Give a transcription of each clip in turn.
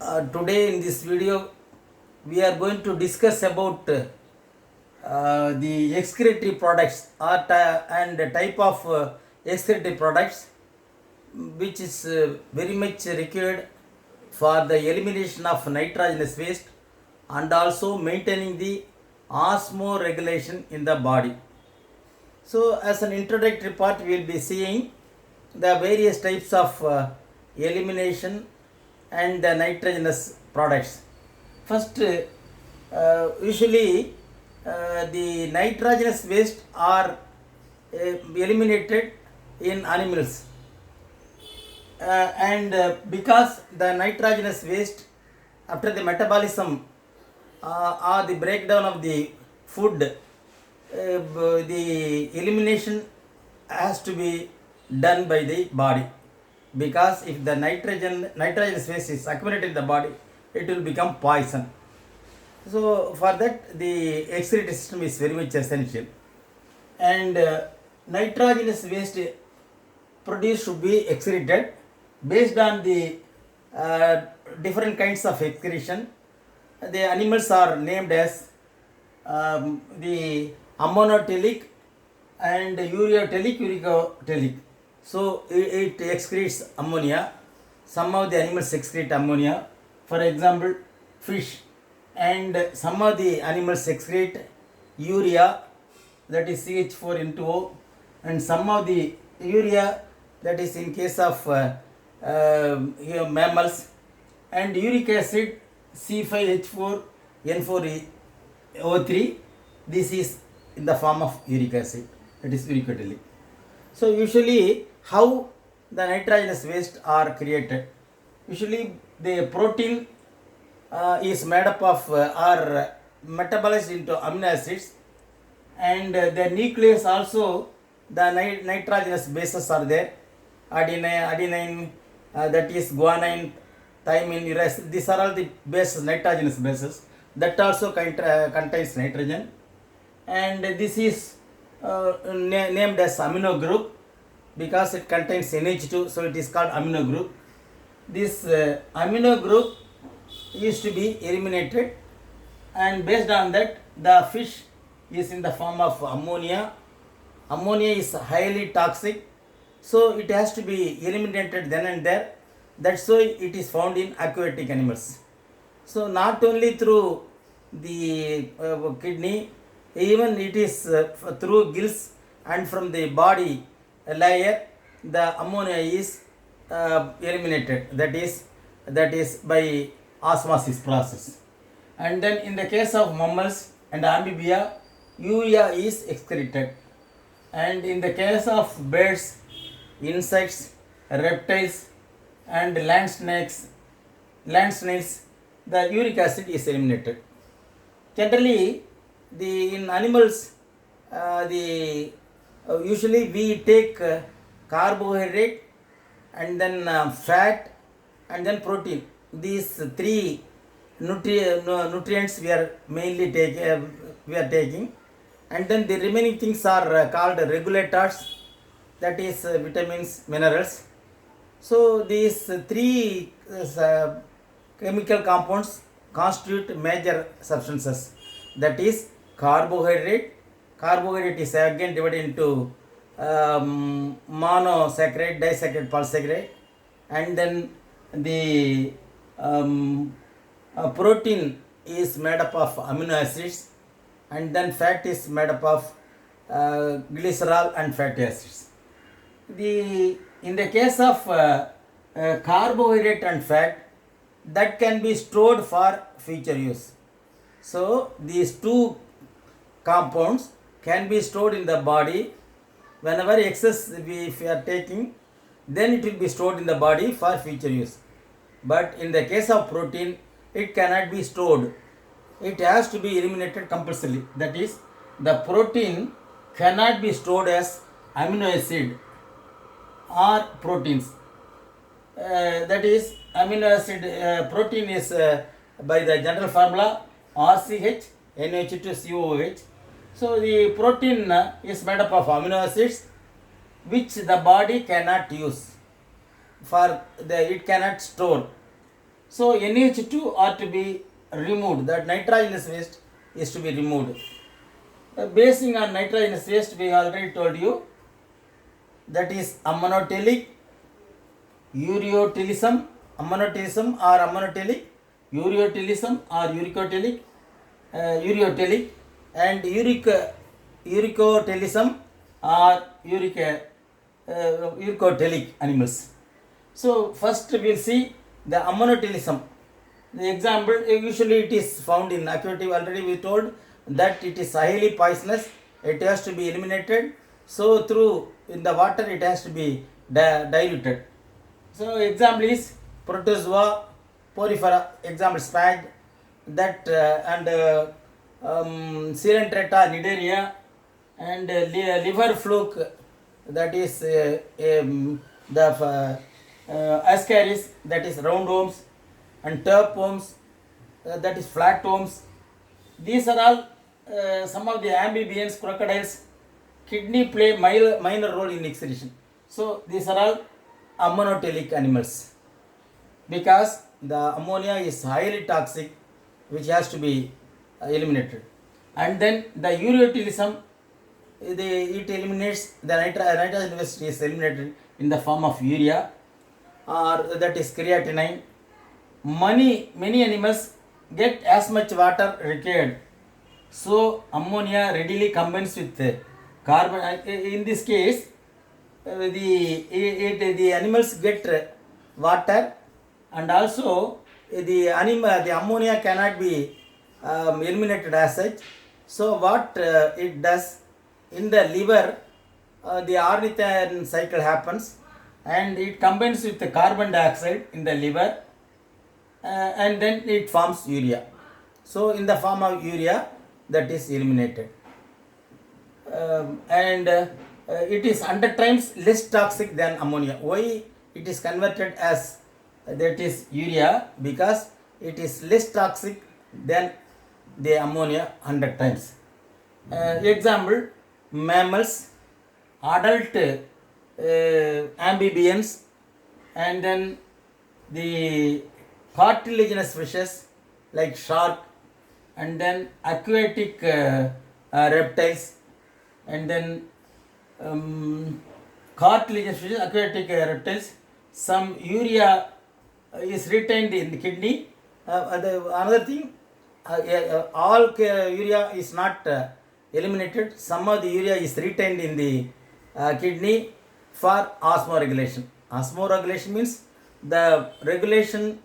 Today in this video we are going to discuss about the excretory products and the type of excretory products which is very much required for the elimination of nitrogenous waste and also maintaining the osmoregulation in the body. So as an introductory part we will be seeing the various types of elimination and the nitrogenous products. First, usually the nitrogenous waste are eliminated in animals, and because the nitrogenous waste after the metabolism or the breakdown of the food, the elimination has to be done by the body, because if the nitrogenous waste is accumulated in the body, it will become poison. So for that the excretory system is very much essential, and nitrogenous waste produced should be excreted based on the different kinds of excretion. The animals are named as the ammonotelic and ureotelic, uricotelic. So it excretes ammonia. Some of the animals excrete ammonia, for example fish, and some of the animals excrete urea, that is CH4N2O, and some of the urea, that is in case of mammals, and uric acid C5H4N4O3. This is in the form of uric acid, that is uricotelic. So usually how the nitrogenous waste are created? Usually the protein is made up of or metabolized into amino acids, and the nucleus also the nitrogenous bases are there. Adenine, that is guanine, thymine, uracil. These are all the bases, nitrogenous bases, that also contains nitrogen, and this is named as amino group because it contains NH2, so it is called amino group. This amino group is to be eliminated, and based on that the fish is in the form of ammonia. Ammonia is highly toxic, so it has to be eliminated then and there. That's why it is found in aquatic animals. So not only through the kidney, even it is through gills and from the body layer the ammonia is eliminated, that is by osmosis process. And then in the case of mammals and amphibia, urea is excreted, and in the case of birds, insects, reptiles and land snails, the uric acid is eliminated. Generally in animals, the usually we take carbohydrate and then fat and then protein. These three nutrients we are mainly taking, and then the remaining things are called regulators, that is vitamins, minerals. So these three chemical compounds constitute major substances, that is carbohydrate. Carbohydrate is again divided into monosaccharide, disaccharide, polysaccharide, and then the protein is made up of amino acids, and then fat is made up of glycerol and fatty acids. In the case of carbohydrate and fat, that can be stored for future use. So these two compounds can be stored in the body. Whenever excess if we are taking, then it will be stored in the body for future use. But in the case of protein, it cannot be stored. It has to be eliminated compulsorily. That is, the protein cannot be stored as amino acid or proteins. That is, amino acid protein is by the general formula RCH NH2COOH. So the protein is made up of amino acids which the body cannot use, it cannot store. So NH2 are to be removed. That nitrogenous waste is to be removed. Basing on nitrogenous waste, we already told you, that is ammonotelic, ureotelism, ammonotelic or ammonotelic, ureotelism or ureotelic, and uricotelism or uricotelic animals. So first we will see the ammonotelism. The example, usually it is found in aquatic. Already we told that it is highly poisonous. It has to be eliminated. So through in the water it has to be diluted. So example is Protozoa porifera. Example spag, that and Coelenterata nidaria, and liver fluke, that is the Ascaris, that is round worms, and tapeworms, that is flat worms. These are all some of the amphibians, crocodiles. Kidney play minor role in excretion. So these are all ammonotelic animals, because the ammonia is highly toxic, which has to be eliminated. And then the ureotelism, it eliminates the nitrogen waste is eliminated in the form of urea, or that is creatinine. Many animals get as much water required, so ammonia readily combines with carbon. In this case, the animals get water, and also the ammonia cannot be eliminated as such. So what it does in the liver, the ornithine cycle happens, and it combines with the carbon dioxide in the liver, and then it forms urea. So in the form of urea, that is eliminated, and it is 100 times less toxic than ammonia. Why it is converted as that is urea? Because it is less toxic than the ammonia 100 times. Example, mammals, adult amphibians, and then the cartilaginous fishes like shark, and then aquatic reptiles, and then cartilaginous fishes, aquatic reptiles. Some urea is retained in the kidney. Another thing, all urea is not eliminated. Some of the urea is retained in the kidney for osmoregulation. Osmoregulation means the regulation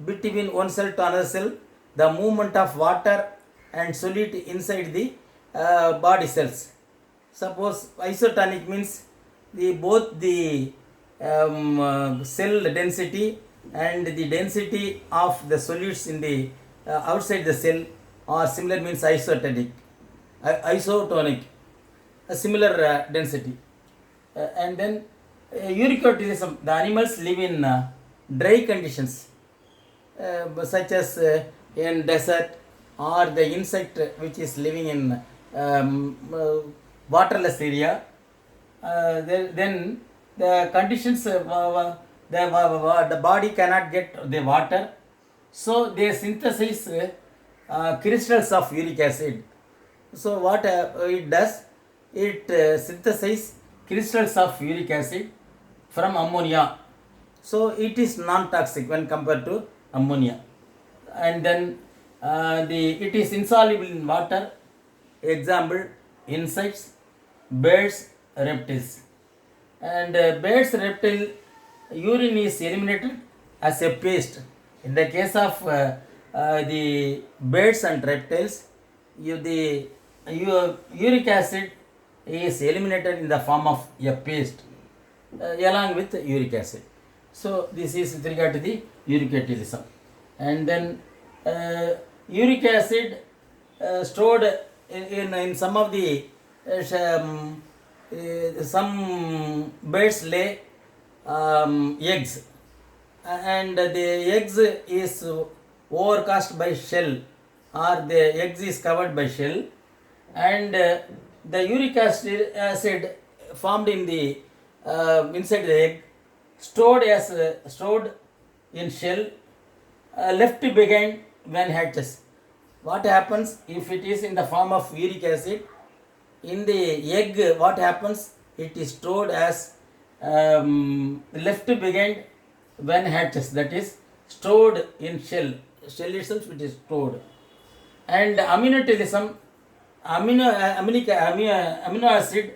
between one cell to another cell, the movement of water and solute inside the body cells. Suppose isotonic means both the cell density and the density of the solutes in the outside the cell are similar, means isotonic, a similar density. And then uricotelism, the animals live in dry conditions, such as in desert, or the insect which is living in waterless area. Then the conditions, the body cannot get the water, so they synthesize crystals of uric acid. So what it does, it synthesizes crystals of uric acid from ammonia. So it is non-toxic when compared to ammonia. And then it is insoluble in water. Example, insects, birds, reptiles. And birds, reptile urine is eliminated as a paste. In the case of the birds and reptiles, the uric acid is eliminated in the form of a paste along with uric acid. So this is with regard to the uricotelism. And then uric acid stored in some of the some birds lay eggs, and the eggs is overcast by shell, or the eggs is covered by shell, and the uric acid formed in the inside the egg stored in shell, left behind when hatches. What happens if it is in the form of uric acid? In the egg, what happens? It is stored as left behind when hatches, that is stored in shell. Shell itself it is stored. And aminotelism, amino acid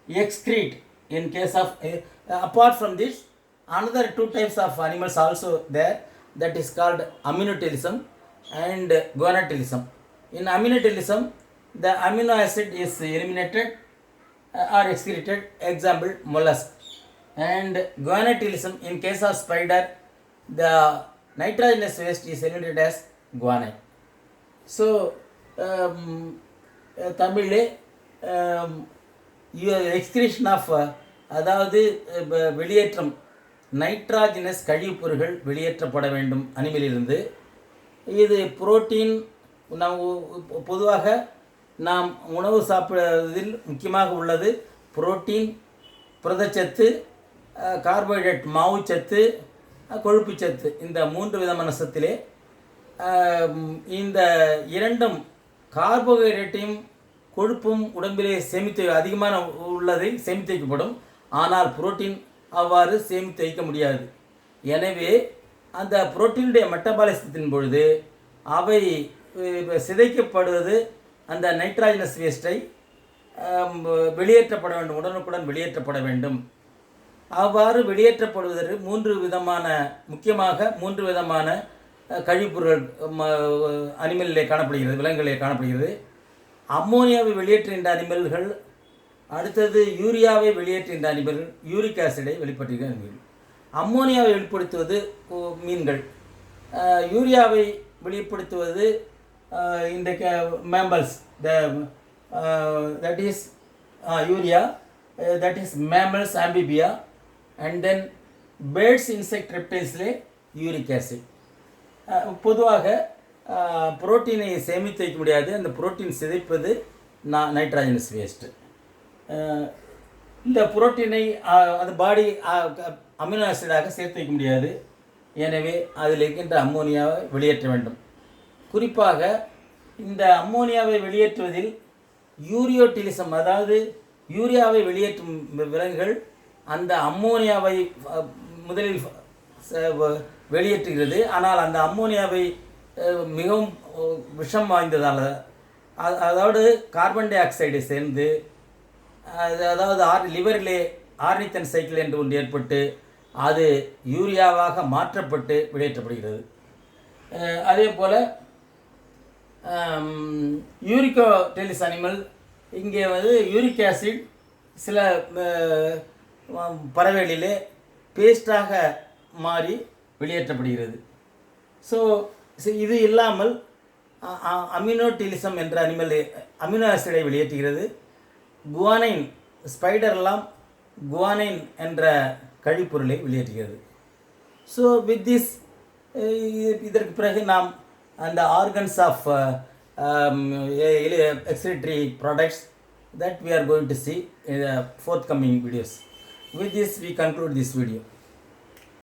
excrete in case of apart from this, another two types of animals also there, that is called aminotelism and gonatelism. In aminotelism, the amino acid is eliminated or excreted, example mollusk. And gonatelism, in case of spider, the nitrogenous waste is eliminated as guanine. So தமிழிலே excretion of, அதாவது வெளியேற்றம், nitrogenous கழிவுப்பொருட்கள் வெளியேற்றப்பட வேண்டும் அனிமலிலிருந்து. இது protein, நாம் பொதுவாக நாம் உணவு சாப்பிடுவதில் முக்கியமாக உள்ளது புரோட்டீன், புரதச்சத்து, கார்போஹைட்ரேட் மாவுச்சத்து, கொழுப்புச்சத்து. இந்த மூன்று விதமான சத்திலே இந்த இரண்டும் கார்போஹைட்ரேட்டையும் கொழுப்பும் உடம்பிலே சேமித்து அதிகமான உள்ளதை சேமித்து வைக்கப்படும். ஆனால் புரோட்டீன் அவ்வாறு சேமித்து வைக்க முடியாது. எனவே அந்த புரோட்டீனுடைய மெட்டபாலிசத்தின் பொழுது அவை சிதைக்கப்படுவது அந்த நைட்ராஜனஸ் வேஸ்ட்டை வெளியேற்றப்பட வேண்டும், உடனுக்குடன் வெளியேற்றப்பட வேண்டும். அவ்வாறு வெளியேற்றப்படுவதற்கு முக்கியமாக மூன்று விதமான கழிவுப்பொருள் அனிமலிலே காணப்படுகிறது, விலங்குகளிலே காணப்படுகிறது. அம்மோனியாவை வெளியேற்றுகின்ற அனிமல்கள், அடுத்தது யூரியாவை வெளியேற்றுகின்ற அனிமல்கள், யூரிக் ஆசிடை வெளிப்படுத்துகின்ற அனிமல்கள். அம்மோனியாவை வெளிப்படுத்துவது மீன்கள், யூரியாவை வெளிப்படுத்துவது இந்த mammals, that is urea, that is mammals, amphibia, and then birds, insect, ரெப்டைல்ஸ்லே யூரிக் ஆசிட். பொதுவாக புரோட்டீனை சேமித்து வைக்க முடியாது, அந்த புரோட்டீன் சிதைப்பது நைட்ராஜனஸ் வேஸ்ட்டு. இந்த புரோட்டீனை அந்த பாடி அமினோ ஆசிடாக சேர்த்து வைக்க முடியாது. எனவே அதில் இருக்கின்ற அம்மோனியாவை வெளியேற்ற வேண்டும். குறிப்பாக இந்த அம்மோனியாவை வெளியேற்றுவதில் யூரியோட்டிலிசம், அதாவது யூரியாவை வெளியேற்றும் விலங்குகள் அந்த அம்மோனியாவை முதலில் வெளியேற்றுகிறது. ஆனால் அந்த அம்மோனியாவை மிகவும் விஷம் வாய்ந்ததால், அதாவது கார்பன் டை ஆக்சைடை சேர்ந்து, அதாவது லிவரிலே ஆர்னித்தன் சைக்கிள் என்று ஒன்று ஏற்பட்டு அது யூரியாவாக மாற்றப்பட்டு வெளியேற்றப்படுகிறது. அதே போல் யூரிகோடெலிஸ் அனிமல், இங்கே யூரிக் ஆசிட் சில பறவைகளிலே பேஸ்டாக மாறி வெளியேற்றப்படுகிறது. ஸோ இது இல்லாமல் அமினோட்டிலிசம் என்ற அனிமல் அமினோ ஆசிடை வெளியேற்றுகிறது. குவானைன், ஸ்பைடர்லாம் குவானைன் என்ற கழிப்பொருளை வெளியேற்றுகிறது. ஸோ வித் திஸ், இதற்கு பிறகு நாம் அந்த organs of excretory products that we are going to see in the forthcoming videos. With this we conclude this video.